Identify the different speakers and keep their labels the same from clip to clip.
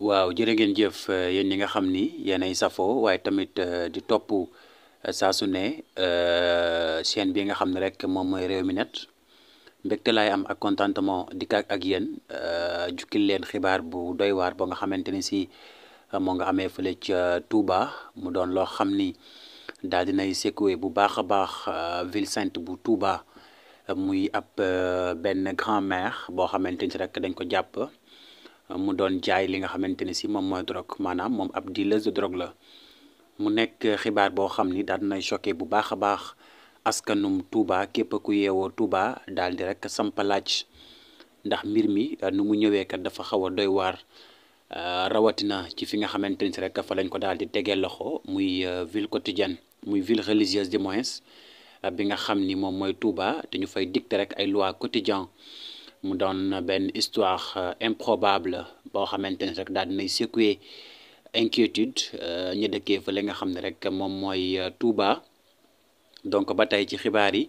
Speaker 1: waaw jërë ngeen jëf yéen ñi nga xam ni yéenay safoo waaye tamit di topp saa su ne chaîne bi nga xam ne rek moom mooy Rewmi Net mbégte laay am ak contentement dikk ak yéen jukkil leen xibaar bu doy waar ba nga xamante ni si moo nga amee fële ca Touba mu doon loo xam ni daal dinay secoué bu baax a baax ville sainte bu Touba muy ab benn grand-mère boo xamante ni rek dañ ko jàpp. mu doon jaay li nga xamante ni si moom mooy drogue maanaam moom ab dealeuse de drogue la mu nekk xibaar boo xam ni daal dinay choqué bu baax a baax askanum Touba képp ku yeewoo Touba daal di rek sampalaaj ndax mbir mi nu mu ñëwee kat dafa xaw a doy waar rawatina ci fi nga xamante ni si rek fa lañ ko daal di tegee loxo muy ville quotidienne muy ville religieuse du moins bi nga xam ni moom mooy Touba te ñu fay dicter rek ay loi quotidien mu doon benn histoire improbable boo xamante ne rek daal dinay secouer inquiétude ñi dëkkee fa li nga xam ne rek moom mooy Touba donc ba tey ci xibaar yi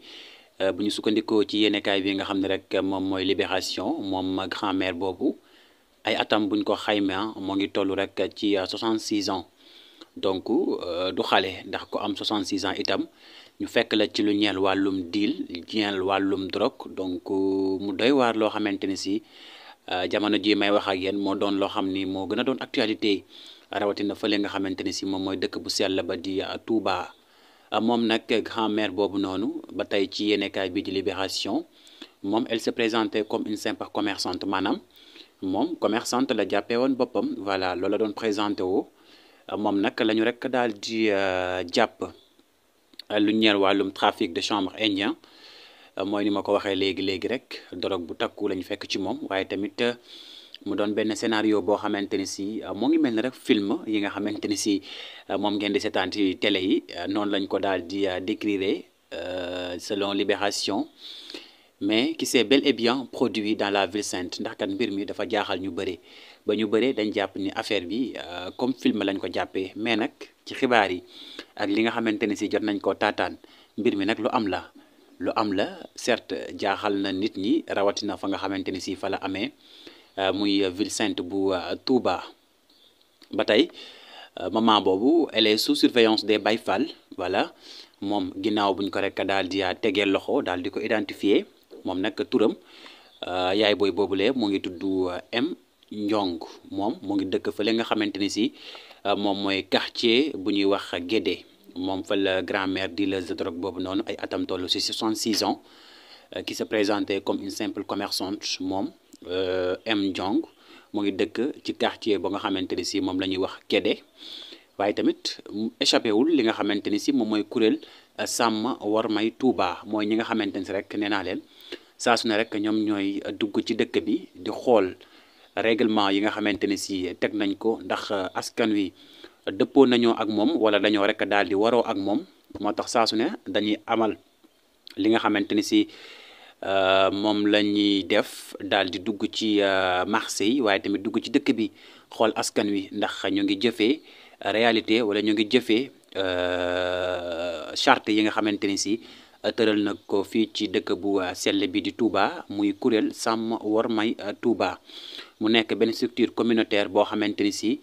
Speaker 1: bu ñu sukkandikoo ci yéenekaay bi nga xam ne rek moom mooy Libération moom grand-mère boobu ay atam buñ ko xayma moo ngi toll rek ci 66 ans donc du xale ndax ko am 66 ans itam ñu fekk la ci lu ñeel wàllum deal ñeel wàllum drogue donc mu doy waar loo xamante ni si jamono ji may wax ak yéen moo doon loo xam ni moo gën a doon actualité rawatina fële nga xamante ni si moom mooy dëkk bu sell ba di Touba moom nag grand-mère boobu noonu ba tey ci yéenekaay bi di Libération moom elle se présentait comme une simple commerçante maanaam moom commerçante la jàppee woon boppam voilà loolu la doon présenté woo moom nag la ñu rek daal di jàpp lu ñeel wàllum trafic de chanvre indien mooy ni ma ko waxee léegi rek drogue bu takku la ñu fekk ci moom waaye tamit mu doon benn scénario boo xamante ni si moo ngi mel ni rek film yi nga xamante ni si moom ngeen di seetaan ci télé yi noonu lañ ko daal di décrire selon Libération mais qui s'est bel et bien produit dans la ville sainte ndax kat mbir mi dafa jaaxal ñu bëri ba ñu bëree dañ jàpp ni affaire bi comme film lañ ko jàppee mais nag ci xibaar yi ak li nga xamante ni si jot nañ koo taataan mbir mi nag lu am la certes jaaxal na nit ñi rawatina fa nga xamante ni si fa la amee muy ville sainte bu Touba ba tey maman boobu elle est sous surveillance des Baye Fall voilà moom ginnaaw buñ ko rek daal di tegee loxo daal di ko identifier moom nag turam yaay booy boobule mu ngi tudd M Njong moom mu ngi dëkk fële nga xamante ni si moom mooy quartier bu ñuy wax Guédé moom fa la grand-mère dealeuse de drogue boobu noonu ay atam toll si 66 ans qui se présentait comme une simple commerçante moom M Njong mu ngi dëkk ci quartier ba nga xamante ni si moom la ñuy wax Guédé waaye tamit échappé wul li nga xamante ni si moom mooy kuréel sàmm war may Touba mooy ñi nga xamante ni si rek nee naa leen saa su ne rek ñoom ñooy dugg ci dëkk bi di xool règlement yi nga xamante ni si teg nañ ko ndax askan wi dëppoo nañoo ak moom wala dañoo rek daal di waroo ak moom moo tax saa su ne dañuy amal li nga xamante ni si moom la ñuy def daal di dugg ci marché yi waaye tamit dugg ci dëkk bi xool askan wi ndax ñu ngi jëfee réalité wala ñu ngi jëfee charte yi nga xamante ni si tëral na ko fii ci dëkk bu sell bi di Touba muy kuréel sàmm war may Touba mu nekk benn structure communautaire boo xamante ni si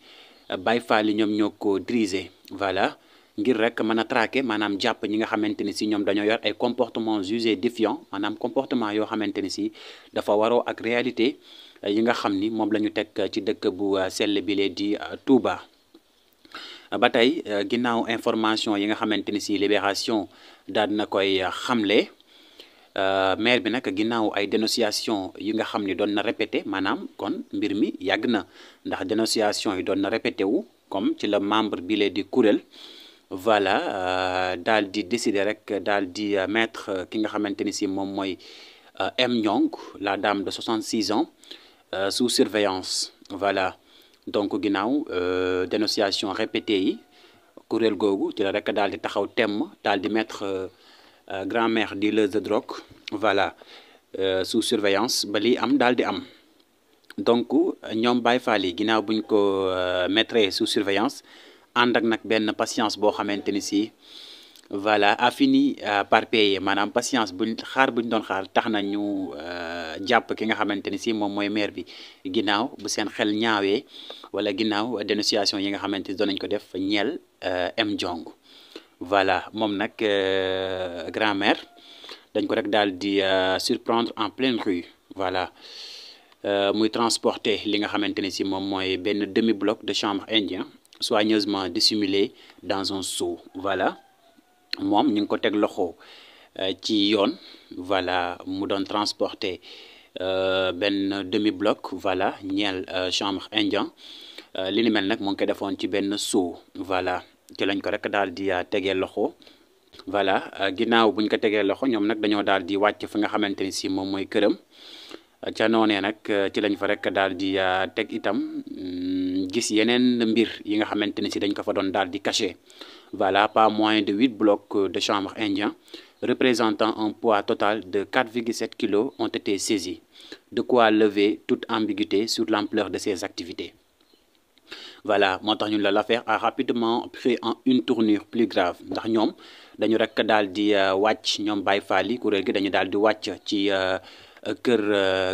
Speaker 1: Baye Fall yi ñoom ñoo ko diriger voilà ngir rek mën a traquer maanaam jàpp ñi nga xamante ni si ñoom dañoo yor ay comportements jugés défiants maanaam comportement yoo xamante ni si dafa waroo ak réalité yi nga xam ni moom la ñu teg ci dëkk bu sell bi lee di Touba. ba tey ginnaaw information yi nga xamante ni si Libération daal na koy xamle maire bi nag ginnaaw ay dénonciation yi nga xam ni doon na répété maanaam kon mbir mi yàgg na ndax dénonciation yi doon na répété wu comme ci la membre bi lee di kuréel voilà daal di décider rek daal di mettre ki nga xamante ni si moom mooy M Njong la dame de 66 ans sous surveillance voilà donc ginnaaw dénonciation répétée yi kuréel googu ci la rek daal di taxaw temm daal di mettre grand-mère dealeuse de drogue voilà sous surveillance ba lii am daal di am donc ñoom Baye Fall yi ginnaaw buñ ko mettre sous surveillance ànd ak nag benn patience boo xamante ni si voilà a fini par payer maanaam patience buñ xaar buñ doon xaar tax na ñu jàpp ki nga xamante ni si moom mooy maire bi ginnaaw bu seen xel ñaawee wala ginnaaw dénonciation yi nga xamante ni doon nañ ko def ñeel M Diong voilà moom nag grand-mère dañ ko rek daal di surprendre en pleine rue voilà muy transporter li nga xamante ni si moom mooy benn demi-bloc de chanvre indien soigneusement dissimulé dans un seau voilà moom ñu ngi ko teg loxo ci yoon voilà mu doon transporter benn demi-bloc voilà ñeel chanvre indien li ni mel nag mu ngi ko defoon ci benn seau voilà ci lañ ko rek daal di tegee loxo voilà ginnaaw buñ ko tegee loxo ñoom nag dañoo daal di wàcc fi nga xamante ni si moom mooy këram ca noonee nag ci lañ fa rek daal di teg itam gis yeneen mbir yi nga xamante ni si dañ ko fa doon daal di caché voilà pas moins de 8 blocs de chanvre indien représentant un poids total de 4,7 kilos ont été saisis de quoi lever toute ambiguïté sur l'ampleur de ces activités. Voilà moo tax ñun la l'affaire a rapidement pris une tournure plus grave ndax ñoom dañu rek daal di wàcc ñoom Baye Fall yi kuréel gi dañu daal di wàcc ci kër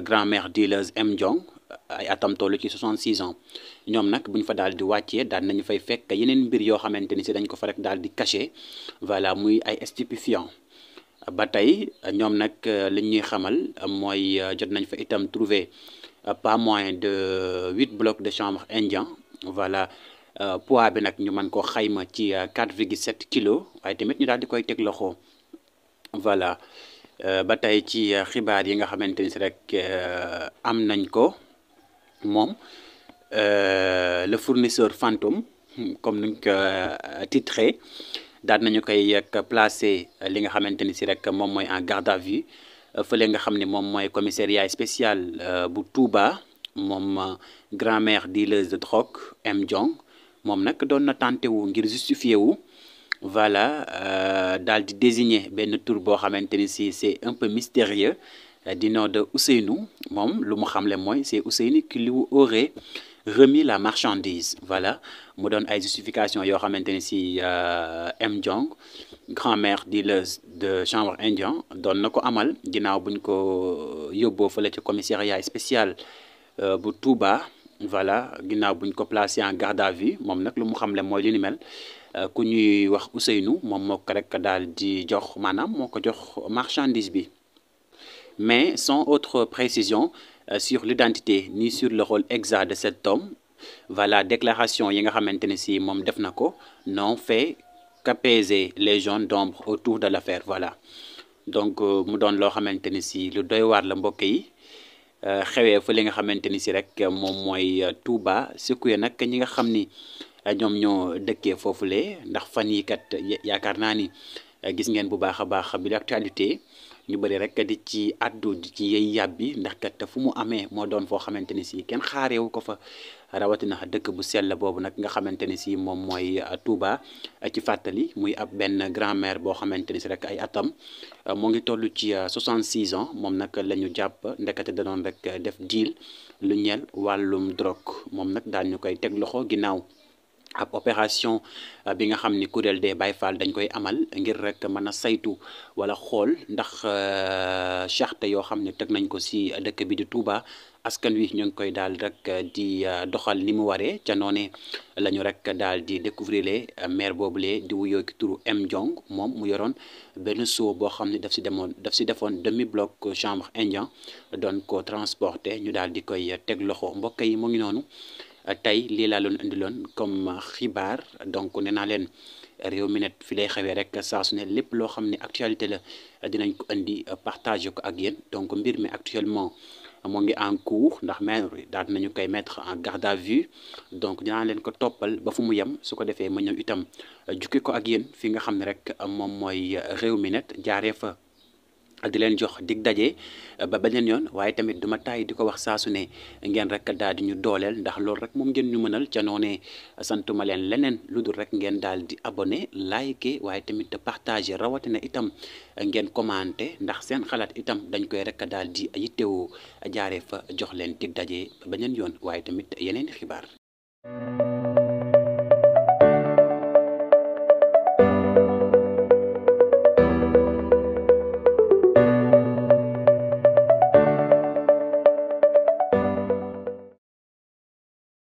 Speaker 1: grand-mère dealeuse M Diong ay atam tollu ci 66 ans ñoom nag bu ñu fa daal di wàccee daal nañu fay fekk yeneen mbir yoo xamante ni si dañ ko fa rek daal di caché voilà muy ay stupéfiants ba tey ñoom nag li ñuy xamal mooy jot nañ fa itam trouver pas moins de 8 blocs de chanvre indien voilà poids bi nag ñu mën koo xayma ci 4,7 kilos waaye tamit ñu daal di koy teg loxo voilà ba tey ci xibaar yi nga xamante ni si rek am nañ ko moom le fournisseur fantôme comme nuñ ko titré daal nañu koy placé li nga xamante ni si rek moom mooy en garde à vue fële nga xam ne moom mooy commissariat spécial bu Touba moom grand-mère dealeuse de drogue M Diong moom nag doon na tenté wu ngir justifié wu voilà daal di désigner benn tur boo xamante ni si c'est un peu mystérieux du nom de Ousseynou moom lu mu xamle mooy c'est Ousseynou qui lui aurait remis la marchandise voilà mu doon ay justification yoo xamante ni si M Diong grand-mère dealeuse de chanvre indien doon na ko amal ginnaaw buñ ko yóbboo fële ci commissariat spécial bu Touba voilà ginnaaw buñ ko placé en garde à vue moom nag lu mu xamle mooy li ni mel ku ñuy wax Ousseynou moom moo ko rek daal di jox maanaam moo ko jox marchandise bi mais sans autre précision sur l'identité ni sur le rôle exact de cet homme voilà déclaration yi nga xamante ne si moom def na ko n'ont fait qu'apaiser les zones d'ombre autour de l'affaire voilà donc mu doon loo xamante ni si lu doy waar la mbokk yi xewee fa li nga xamante ni si rek moom mooy Touba secoué nag ñi nga xam ni ñoom ñoo dëkkee foofule ndax fan yi kat yaakaar naa ni gis ngeen bu baax a baax bi l'actualité ñu bëri rek di ci addu di ci yey yàbbi ndax kat fu mu amee moo doon foo xamante ni si kenn xaareewu ko fa rawatina dëkk bu sell boobu nag nga xamante ni si moom mooy Touba ci fàttali muy ab benn grand-mère boo xamante ni si rek ay atam moo ngi toll ci 66 ans moom nag la ñu jàpp ndekete da doon rek def deal lu ñeel wàllum drogue moom nag daal ñu koy teg loxo ginnaaw ab opération bi nga xam ni kuréel des Baye Fall dañ koy amal ngir rek mën a saytu wala xool ndax charte yoo xam ne teg nañ ko si dëkk bi di Touba askan wi ñu ngi koy daal rek di doxal ni mu waree ca noone la ñu rek daal di découvrir le maire boobule di wuyoo ki turu M Diong moom mu yoroon benn seau boo xam ne daf si defoon demi bloc chanvre indien doon ko transporter ñu daal di koy teg loxo mbokk yi mu ngi noonu. tey lii laa loon indiloon comme xibaar donc nee naa leen Rewmi Net fi lay xewee rek saa su ne lépp loo xam ne actualité la dinañ ko indi partager ko ak yéen donc mbir mi actuellement moo ngi en cours ndax maire daal nañu koy mettre en garde à vue donc dinaa leen ko toppal ba fu mu yem su ko defee ma ñëw itam jukki ko ak yéen fi nga xam ne rek moom mooy Rewmi Net jaaree fa di leen jox dig daje ba beneen yoon waaye tamit duma tàyyi di ko wax saa su ne ngeen rek daal di ñu dooleel ndax loolu rek moom ngeen ñu mënal ca noonee santuma leen leneen lu dul rek ngeen daal di abonné liker waaye tamit partager rawatina itam ngeen commenter ndax seen xalaat itam dañ koy rek daal di yittewoo jaaree fa jox leen dig daje ba beneen yoon waaye tamit yeneen xibaar.